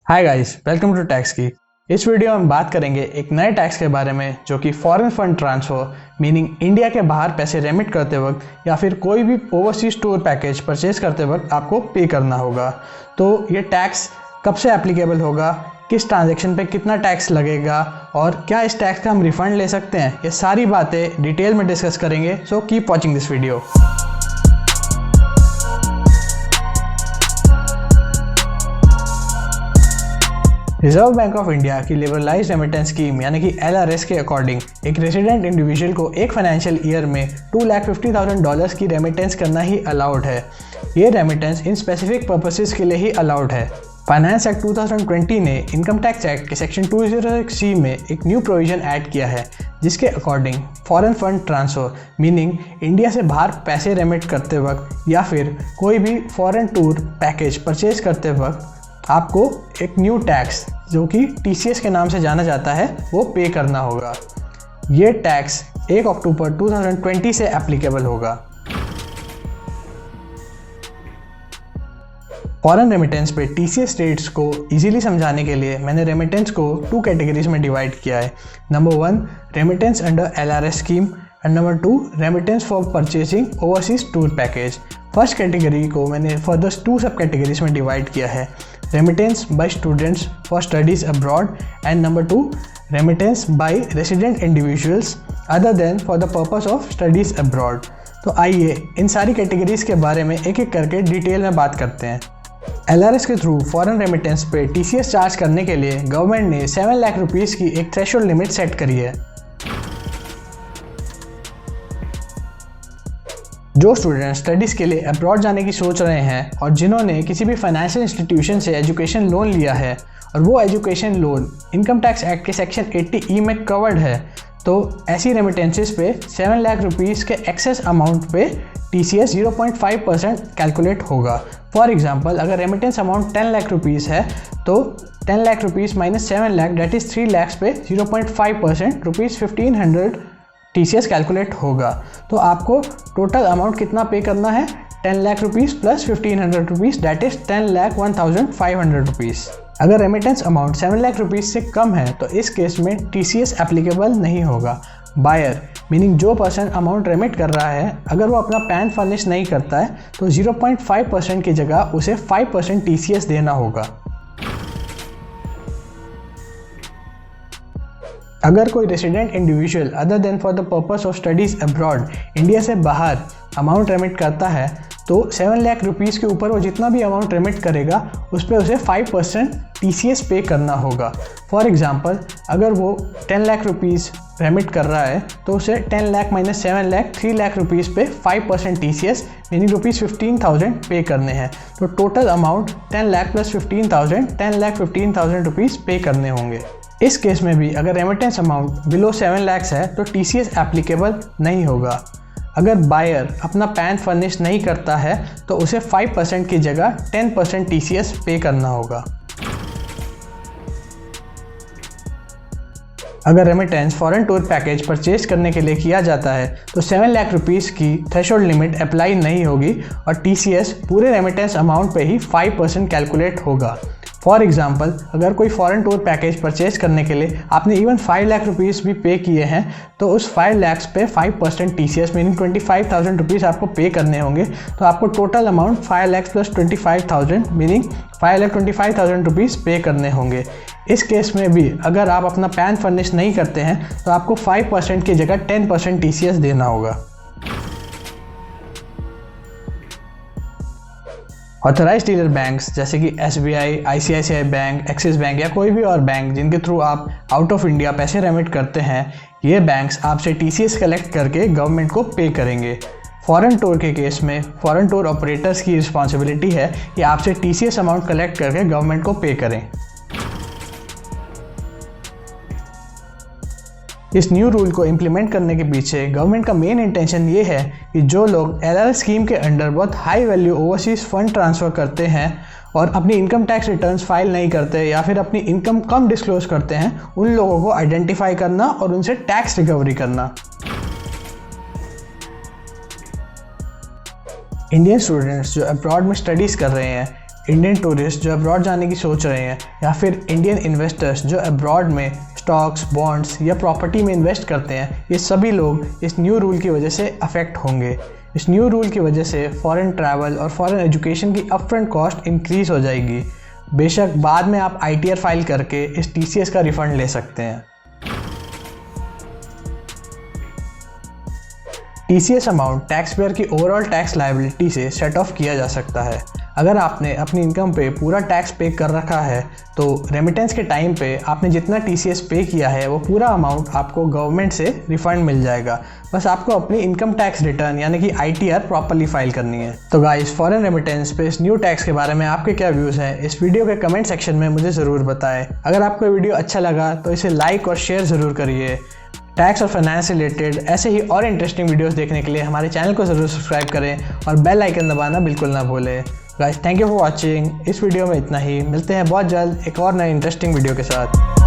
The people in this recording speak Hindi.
Hi guys, welcome to tax की। इस वीडियो में हम बात करेंगे एक नए टैक्स के बारे में जो कि foreign fund transfer meaning India के बाहर पैसे रेमिट करते वक्त या फिर कोई भी ओवरसीज टूर पैकेज परचेज करते वक्त आपको पे करना होगा। तो ये टैक्स कब से एप्लीकेबल होगा, किस ट्रांजैक्शन पे कितना टैक्स लगेगा और क्या इस टैक्स का हम रिफंड ले सकते हैं, ये सारी बातें डिटेल में डिस्कस करेंगे। So keep watching this video. Reserve bank of India की लिबरलाइज्ड रेमिटेंस स्कीम यानी कि LRS के अकॉर्डिंग एक रेजिडेंट इंडिविजुअल को एक फाइनेंशियल ईयर में $250,000 की रेमिटेंस करना ही अलाउड है। ये रेमिटेंस इन स्पेसिफिक पर्पसेस के लिए ही अलाउड है। फाइनेंस एक्ट 2020 ने इनकम टैक्स एक्ट के सेक्शन 206C में एक न्यू प्रोविजन ऐड किया है जिसके according foreign fund transfer meaning India से बाहर पैसे रेमिट करते वक्त या फिर कोई भी फॉरेन टूर पैकेज परचेज करते वक्त आपको एक न्यू टैक्स जो कि TCS के नाम से जाना जाता है वो पे करना होगा। ये टैक्स 1 अक्टूबर 2020 से एप्लीकेबल होगा। फॉरेन रेमिटेंस पे TCS रेट्स को इजीली समझाने के लिए मैंने रेमिटेंस को 2 कैटेगरीज में डिवाइड किया है। Number 1 remittance under LRS scheme and number 2 remittance for purchasing overseas tour package. First category को मैंने फर्दर 2 सब कैटेगरीज में डिवाइड किया है, remittance by students for studies abroad and number 2 remittance by resident individuals other than for the purpose of studies abroad. तो आइए इन सारी कैटेगरीज के बारे में एक एक करके डिटेल में बात करते हैं। LRS के थ्रू फॉरेन रेमिटेंस पे TCS चार्ज करने के लिए गवर्नमेंट ने 7 लाख रुपीज़ की एक थ्रेशोल्ड लिमिट सेट करी है। जो स्टूडेंट स्टडीज़ के लिए अब्रॉड जाने की सोच रहे हैं और जिन्होंने किसी भी फाइनेंशियल इंस्टीट्यूशन से एजुकेशन लोन लिया है और वो education loan income tax act के सेक्शन 80E में कवर्ड है, तो ऐसी रेमिटेंसेस पे 7 लाख रुपीज़ के एक्सेस अमाउंट पे TCS 0.5% कैलकुलेट होगा। फॉर एग्जांपल अगर रेमिटेंस अमाउंट 10 लाख रुपीज़ है तो 10 lakh rupees minus 7 lakh that is 3 lakh पे 0.5% रुपीज़ 1500 TCS कैलकुलेट होगा। तो आपको टोटल अमाउंट कितना पे करना है, 10 lakh rupees plus 1500 rupees that is 10,01,500 rupees. अगर रेमिटेंस अमाउंट 7 लाख रुपीज़ से कम है तो इस केस में TCS एप्लीकेबल नहीं होगा। बायर मीनिंग जो पर्सन अमाउंट रेमिट कर रहा है अगर वो अपना पैन फर्निश नहीं करता है तो 0.5% की जगह उसे 5% TCS देना होगा। अगर कोई resident individual other than for the purpose of studies abroad India से बाहर अमाउंट रेमिट करता है तो 7 लाख रुपीज़ के ऊपर वो जितना भी अमाउंट रेमिट करेगा उस पर उसे 5% TCS पे करना होगा। फॉर एग्जांपल अगर वो 10 लाख रुपीज़ रेमिट कर रहा है तो उसे 10 लाख माइनस 7 लाख 3 लाख रुपीज़ पे 5% TCS मीनिंग रुपीज़ 15,000 पे करने हैं। तो total amount 10 lakh plus 15,000 10,15,000 rupees पे करने होंगे। इस केस में भी अगर रेमिटेंस अमाउंट बिलो 7 लाख है तो TCS एप्लीकेबल नहीं होगा। अगर बायर अपना पैन फर्निश नहीं करता है तो उसे 5% की जगह 10% TCS पे करना होगा। अगर remittance foreign tour package purchase करने के लिए किया जाता है तो 7 लाख रुपीज़ की थ्रेशोल्ड लिमिट अप्लाई नहीं होगी और TCS पूरे रेमिटेंस अमाउंट पे ही 5% कैलकुलेट होगा। फॉर एग्जाम्पल अगर कोई फॉरेन टूर पैकेज परचेज करने के लिए आपने इवन 5 लाख रुपीज़ भी पे किए हैं तो उस 5 लाख पे 5% TCS मीनिंग 25,000 रुपीज़ आपको पे करने होंगे। तो आपको total amount 5 lakh plus 25,000 meaning 5,25,000 rupees पे करने होंगे। इस केस में भी अगर आप अपना पैन फर्निश नहीं करते हैं तो आपको 5% की जगह 10% TCS देना होगा। ऑथराइज्ड डीलर बैंक्स जैसे कि SBI, ICICI bank, axis bank या कोई भी और बैंक जिनके थ्रू आप आउट ऑफ इंडिया पैसे रेमिट करते हैं, ये बैंक्स आपसे TCS कलेक्ट करके गवर्नमेंट को पे करेंगे। फॉरेन टूर के केस में फॉरेन टूर ऑपरेटर्स की रिस्पॉन्सिबिलिटी है कि आपसे TCS अमाउंट कलेक्ट करके गवर्नमेंट को पे करें। इस न्यू रूल को इम्प्लीमेंट करने के पीछे गवर्नमेंट का मेन इंटेंशन ये है कि जो लोग LRS स्कीम के अंडर बहुत high value overseas fund transfer करते हैं और अपनी इनकम टैक्स रिटर्न्स फाइल नहीं करते या फिर अपनी इनकम कम डिस्क्लोज करते हैं, उन लोगों को आइडेंटिफाई करना और उनसे टैक्स रिकवरी करना। इंडियन स्टूडेंट्स जो अब्रॉड में स्टडीज़ कर रहे हैं इंडियन टूरिस्ट जो अब्रॉड जाने की सोच रहे हैं या फिर इंडियन इन्वेस्टर्स जो अब्रॉड में स्टॉक्स, बॉन्ड्स या प्रॉपर्टी में इन्वेस्ट करते हैं, ये सभी लोग इस न्यू रूल की वजह से अफेक्ट होंगे। इस न्यू रूल की वजह से फॉरेन ट्रैवल और फॉरेन एजुकेशन की अपफ्रंट कॉस्ट इंक्रीज़ हो जाएगी। बेशक बाद में आप ITR फाइल करके इस TCS का रिफ़ंड ले सकते हैं। TCS अमाउंट टैक्स पेयर की ओवरऑल टैक्स लायबिलिटी से सेट ऑफ किया जा सकता है। अगर आपने अपनी इनकम पे पूरा टैक्स पे कर रखा है तो रेमिटेंस के टाइम पे आपने जितना TCS पे किया है वो पूरा अमाउंट आपको गवर्नमेंट से रिफंड मिल जाएगा। बस आपको अपनी इनकम टैक्स रिटर्न यानी कि ITR प्रॉपर्ली फाइल करनी है। तो गाइस, फॉरेन रेमिटेंस पे इस न्यू टैक्स के बारे में आपके क्या व्यूज़ हैं, इस वीडियो के कमेंट सेक्शन में मुझे ज़रूर बताएं। अगर आपको वीडियो अच्छा लगा तो इसे लाइक और शेयर ज़रूर करिए। टैक्स और फाइनेंस रिलेटेड ऐसे ही और इंटरेस्टिंग वीडियोस देखने के लिए हमारे चैनल को ज़रूर सब्सक्राइब करें और बेल आइकन दबाना बिल्कुल ना भूलें। Guys, thank you for watching. इस वीडियो में इतना ही। मिलते हैं बहुत जल्द एक और नए इंटरेस्टिंग वीडियो के साथ।